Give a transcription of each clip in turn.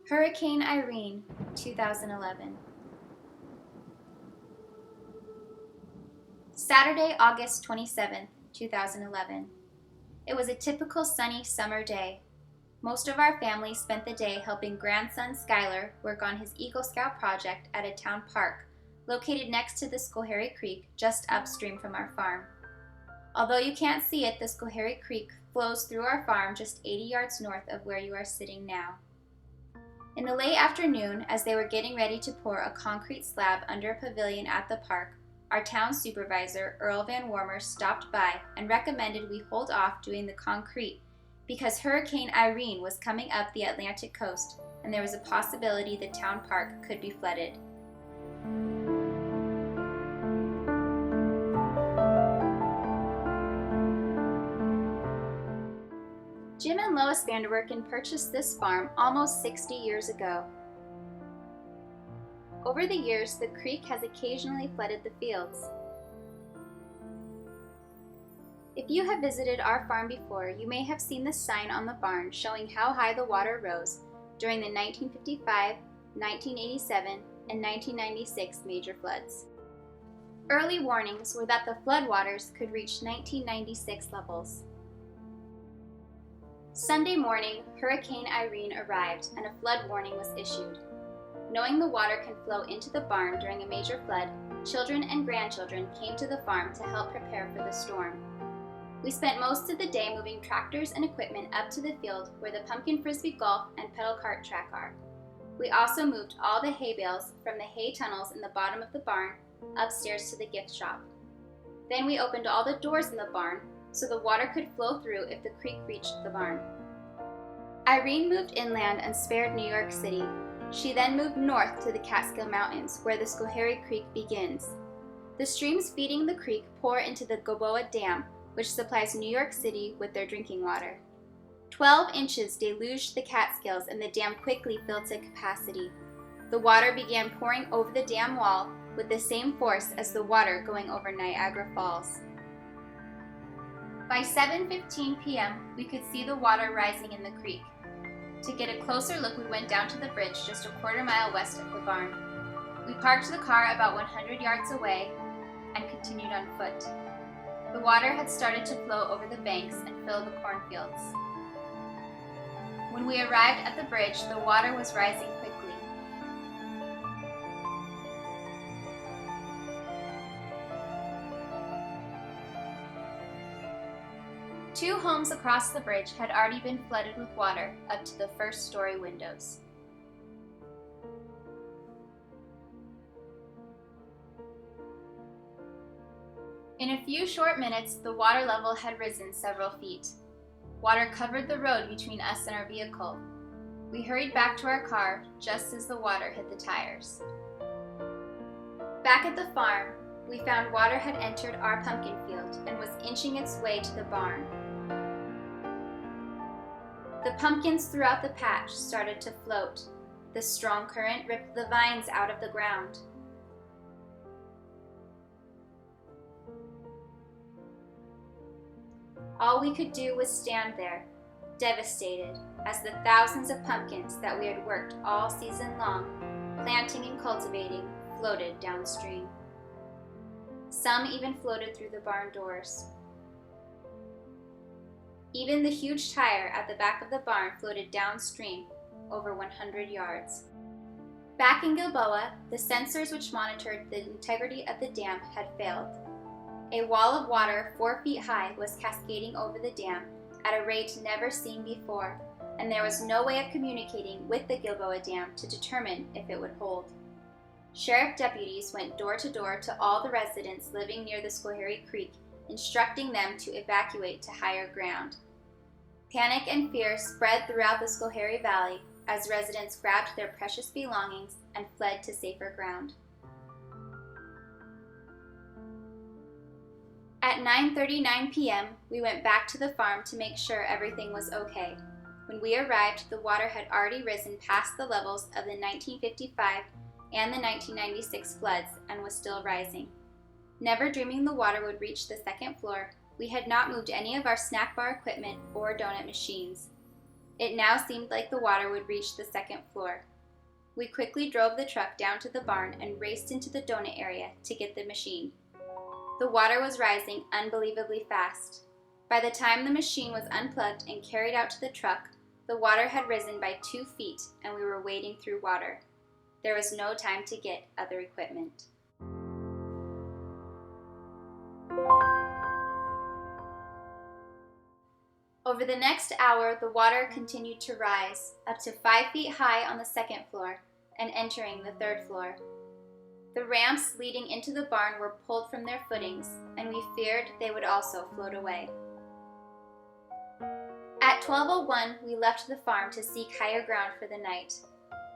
Hurricane Irene, 2011. Saturday, August 27, 2011. It was a typical sunny summer day. Most of our family spent the day helping grandson Skylar work on his Eagle Scout project at a town park located next to the Schoharie Creek just upstream from our farm. Although you can't see it, the Schoharie Creek flows through our farm just 80 yards north of where you are sitting now. In the late afternoon, as they were getting ready to pour a concrete slab under a pavilion at the park, our town supervisor, Earl Van Warmer, stopped by and recommended we hold off doing the concrete because Hurricane Irene was coming up the Atlantic coast and there was a possibility the town park could be flooded. Jim and Lois Vanderwerken purchased this farm almost 60 years ago. Over the years, the creek has occasionally flooded the fields. If you have visited our farm before, you may have seen the sign on the barn showing how high the water rose during the 1955, 1987, and 1996 major floods. Early warnings were that the floodwaters could reach 1996 levels. Sunday morning, Hurricane Irene arrived and a flood warning was issued. Knowing the water can flow into the barn during a major flood, children and grandchildren came to the farm to help prepare for the storm. We spent most of the day moving tractors and equipment up to the field where the pumpkin frisbee golf and pedal cart track are. We also moved all the hay bales from the hay tunnels in the bottom of the barn upstairs to the gift shop. Then we opened all the doors in the barn so the water could flow through if the creek reached the barn. Irene moved inland and spared New York City. She then moved north to the Catskill Mountains, where the Schoharie Creek begins. The streams feeding the creek pour into the Gilboa Dam, which supplies New York City with their drinking water. 12 inches deluged the Catskills and the dam quickly filled to capacity. The water began pouring over the dam wall with the same force as the water going over Niagara Falls. By 7:15 p.m., we could see the water rising in the creek. To get a closer look, we went down to the bridge just a quarter-mile west of the barn. We parked the car about 100 yards away and continued on foot. The water had started to flow over the banks and fill the cornfields. When we arrived at the bridge, the water was rising quickly. Two homes across the bridge had already been flooded with water up to the first-story windows. In a few short minutes, the water level had risen several feet. Water covered the road between us and our vehicle. We hurried back to our car just as the water hit the tires. Back at the farm, we found water had entered our pumpkin field and was inching its way to the barn. The pumpkins throughout the patch started to float. The strong current ripped the vines out of the ground. All we could do was stand there, devastated, as the thousands of pumpkins that we had worked all season long, planting and cultivating, floated downstream. Some even floated through the barn doors. Even the huge tire at the back of the barn floated downstream over 100 yards. Back in Gilboa, the sensors which monitored the integrity of the dam had failed. A wall of water 4 feet high was cascading over the dam at a rate never seen before, and there was no way of communicating with the Gilboa Dam to determine if it would hold. Sheriff deputies went door to door to all the residents living near the Schoharie Creek, instructing them to evacuate to higher ground. Panic and fear spread throughout the Schoharie Valley as residents grabbed their precious belongings and fled to safer ground. At 9:39 p.m., we went back to the farm to make sure everything was okay. When we arrived, the water had already risen past the levels of the 1955 and the 1996 floods and was still rising. Never dreaming the water would reach the second floor, we had not moved any of our snack bar equipment or donut machines. It now seemed like the water would reach the second floor. We quickly drove the truck down to the barn and raced into the donut area to get the machine. The water was rising unbelievably fast. By the time the machine was unplugged and carried out to the truck, the water had risen by 2 feet and we were wading through water. There was no time to get other equipment. Over the next hour, the water continued to rise, up to 5 feet high on the second floor and entering the third floor. The ramps leading into the barn were pulled from their footings, and we feared they would also float away. At 12:01, we left the farm to seek higher ground for the night.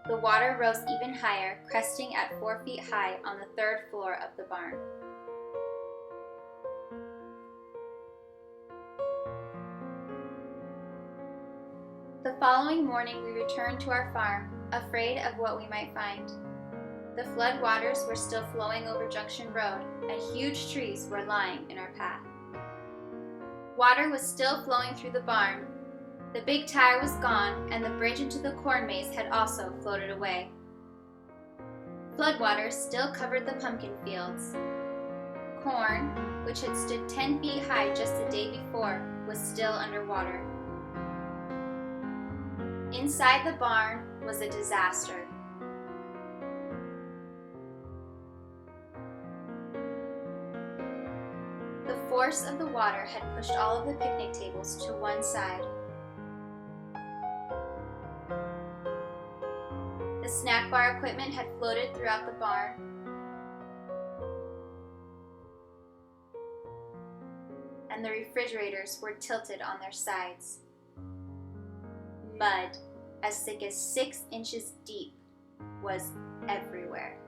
The water rose even higher, cresting at 4 feet high on the third floor of the barn. The following morning, we returned to our farm, afraid of what we might find. The flood waters were still flowing over Junction Road, and huge trees were lying in our path. Water was still flowing through the barn. The big tire was gone, and the bridge into the corn maze had also floated away. Floodwaters still covered the pumpkin fields. Corn, which had stood 10 feet high just the day before, was still underwater. Inside the barn was a disaster. The force of the water had pushed all of the picnic tables to one side. The snack bar equipment had floated throughout the barn. And the refrigerators were tilted on their sides. Mud, as thick as 6 inches deep, was everywhere.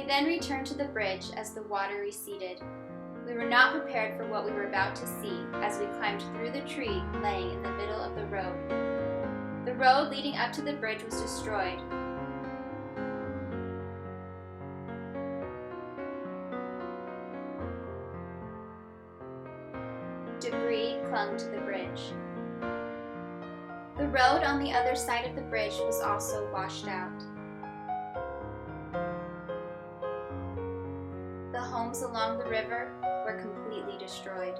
Then returned to the bridge as the water receded. We were not prepared for what we were about to see as we climbed through the tree laying in the middle of the road. The road leading up to the bridge was destroyed. Debris clung to the bridge. The road on the other side of the bridge was also washed out. The homes along the river were completely destroyed.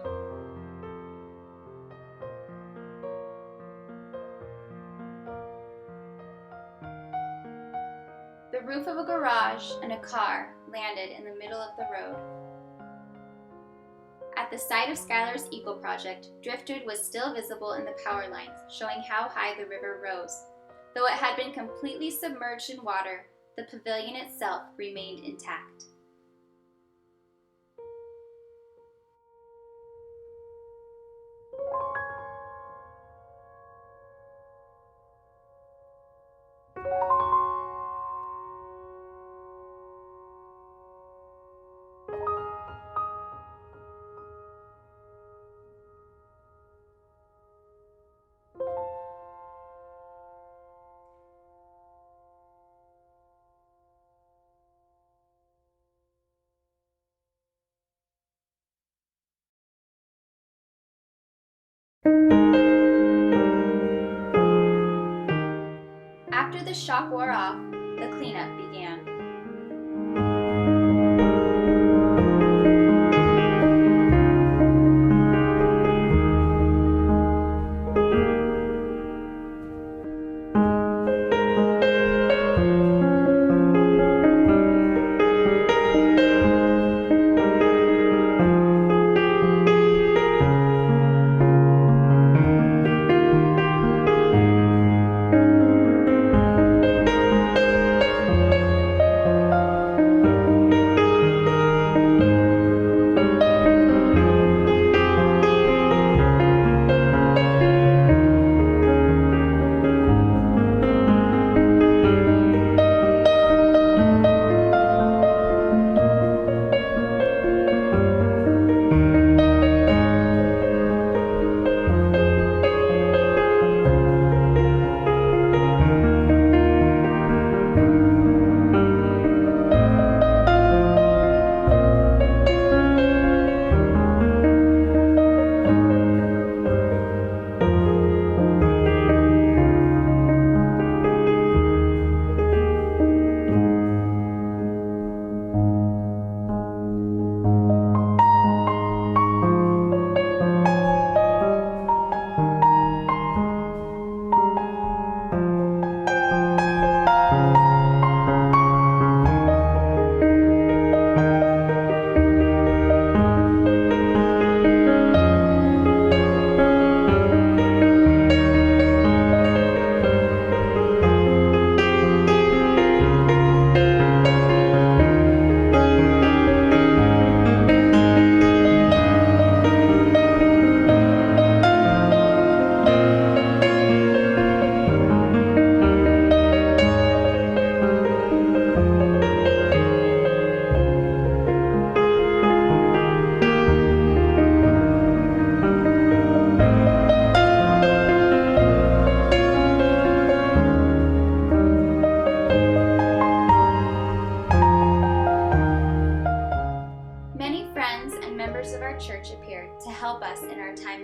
The roof of a garage and a car landed in the middle of the road. At the site of Skylar's Eco Project, driftwood was still visible in the power lines, showing how high the river rose. Though it had been completely submerged in water, the pavilion itself remained intact. After the shock wore off, the cleanup began.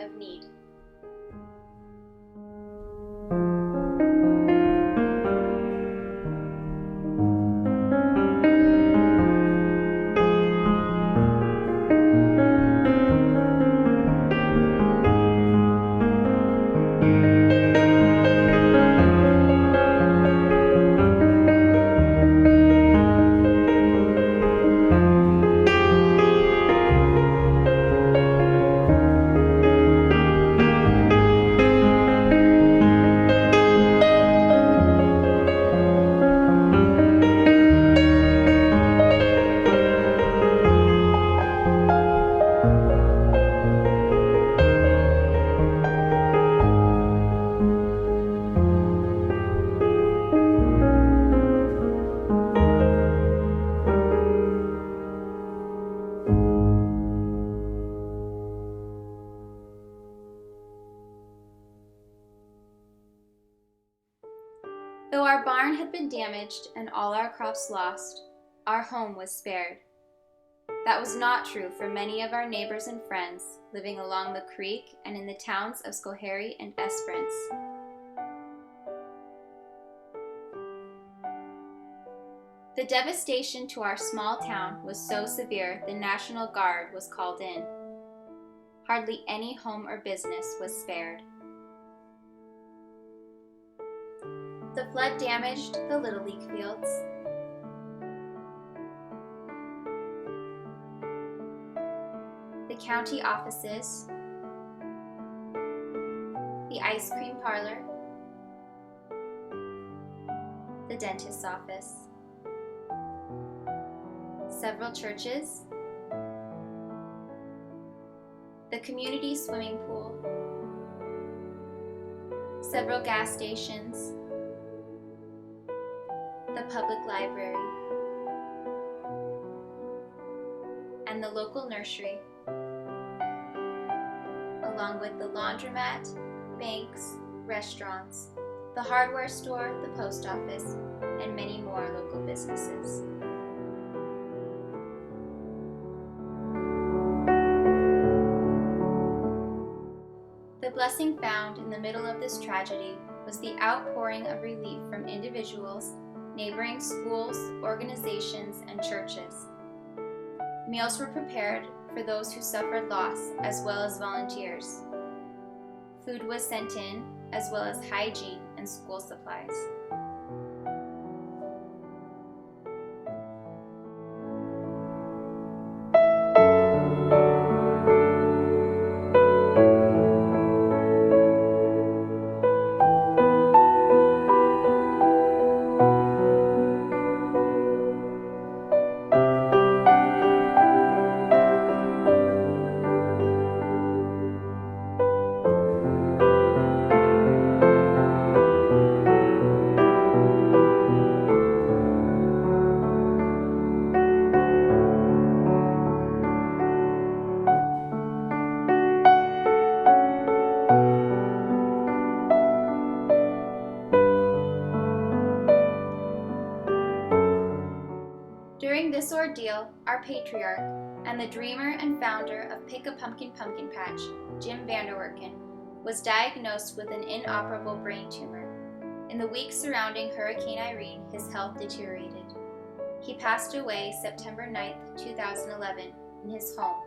of need. Though our barn had been damaged and all our crops lost, our home was spared. That was not true for many of our neighbors and friends living along the creek and in the towns of Schoharie and Esperance. The devastation to our small town was so severe the National Guard was called in. Hardly any home or business was spared. The flood damaged the Little League fields, the county offices, the ice cream parlor, the dentist's office, several churches, the community swimming pool, several gas stations, the public library, and the local nursery, along with the laundromat, banks, restaurants, the hardware store, the post office, and many more local businesses. The blessing found in the middle of this tragedy was the outpouring of relief from individuals, neighboring schools, organizations, and churches. Meals were prepared for those who suffered loss, as well as volunteers. Food was sent in, as well as hygiene and school supplies. During this ordeal, our patriarch and the dreamer and founder of Pick a Pumpkin Pumpkin Patch, Jim Vanderwerken, was diagnosed with an inoperable brain tumor. In the weeks surrounding Hurricane Irene, his health deteriorated. He passed away September 9, 2011, in his home,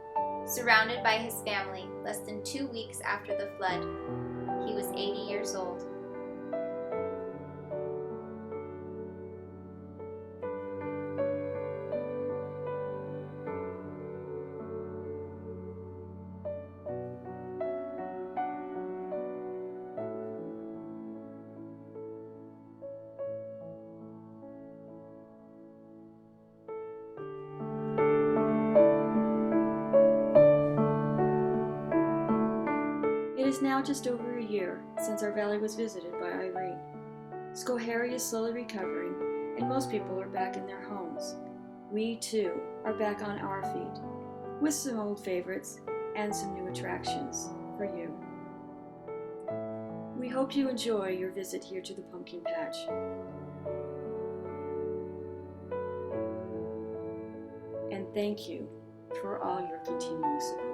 surrounded by his family, less than 2 weeks after the flood. He was 80 years old. It is now just over a year since our valley was visited by Irene. Schoharie is slowly recovering, and most people are back in their homes. We, too, are back on our feet, with some old favorites and some new attractions for you. We hope you enjoy your visit here to the Pumpkin Patch. And thank you for all your continuing support.